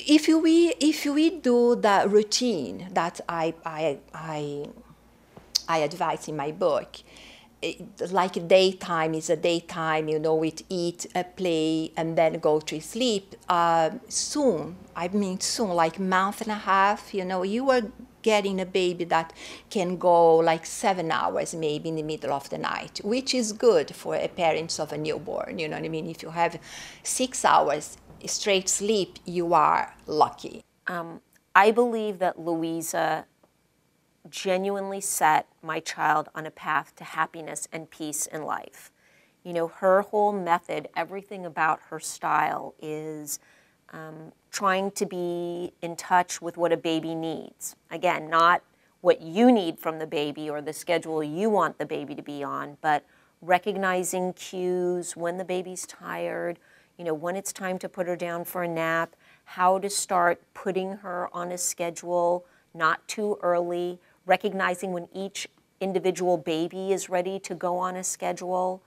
if we do the routine that I advise in my book, like daytime is a daytime, you know, we eat, play, and then go to sleep. Soon, like month and a half, you know, you are getting a baby that can go like 7 hours maybe in the middle of the night, which is good for a parents of a newborn, you know what I mean? If you have 6 hours straight sleep, you are lucky. I believe that Luiza genuinely set my child on a path to happiness and peace in life. You know, her whole method, everything about her style is trying to be in touch with what a baby needs. Again, not what you need from the baby or the schedule you want the baby to be on, but recognizing cues, when the baby's tired, you know, when it's time to put her down for a nap, how to start putting her on a schedule, not too early, recognizing when each individual baby is ready to go on a schedule.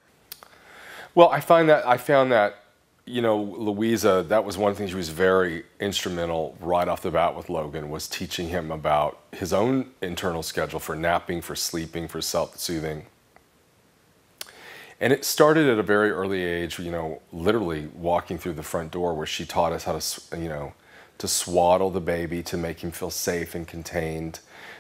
Well, I found that, you know, Luiza, that was one thing she was very instrumental right off the bat with Logan, was teaching him about his own internal schedule for napping, for sleeping, for self-soothing. And it started at a very early age, you know, literally walking through the front door, where she taught us how to, you know, to swaddle the baby, to make him feel safe and contained.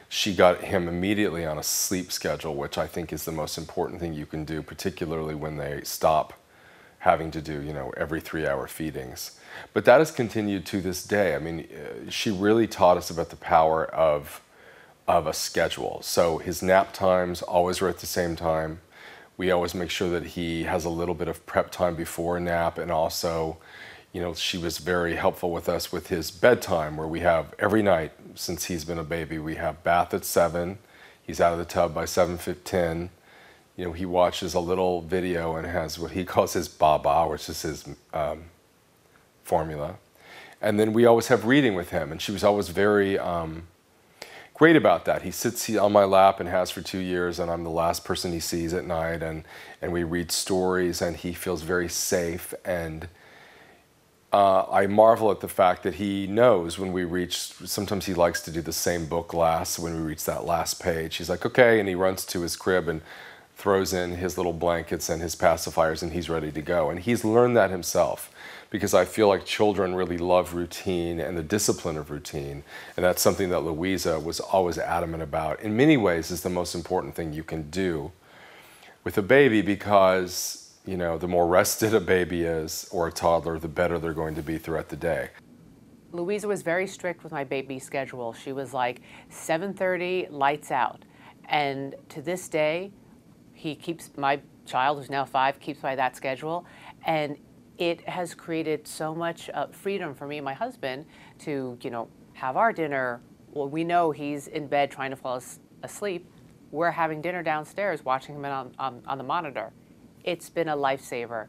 She got him immediately on a sleep schedule, which I think is the most important thing you can do, particularly when they stop having to do, you know, every 3-hour feedings. But that has continued to this day. I mean, she really taught us about the power of a schedule. So his nap times always were at the same time. We always make sure that he has a little bit of prep time before a nap, and also, you know, she was very helpful with us with his bedtime, where we have every night since he's been a baby, we have bath at 7. He's out of the tub by 7:10. You know, he watches a little video and has what he calls his baba, which is his formula. And then we always have reading with him, and she was always very great about that. He sits on my lap and has for 2 years, and I'm the last person he sees at night, and we read stories, and he feels very safe. And I marvel at the fact that he knows when we reach, sometimes he likes to do the same book last, when we reach that last page. He's like, okay, and he runs to his crib and throws in his little blankets and his pacifiers, and he's ready to go. And he's learned that himself, because I feel like children really love routine and the discipline of routine. And that's something that Luiza was always adamant about. In many ways, is the most important thing you can do with a baby, because, you know, the more rested a baby is, or a toddler, the better they're going to be throughout the day. Luiza was very strict with my baby schedule. She was like 7:30, lights out. And to this day, he keeps, my child, who's now 5, keeps by that schedule. And it has created so much freedom for me and my husband to, you know, have our dinner. Well, we know he's in bed trying to fall asleep. We're having dinner downstairs, watching him on the monitor. It's been a lifesaver.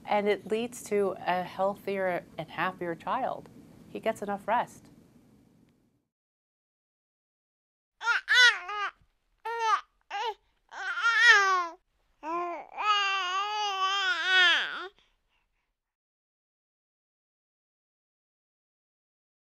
And it leads to a healthier and happier child. He gets enough rest.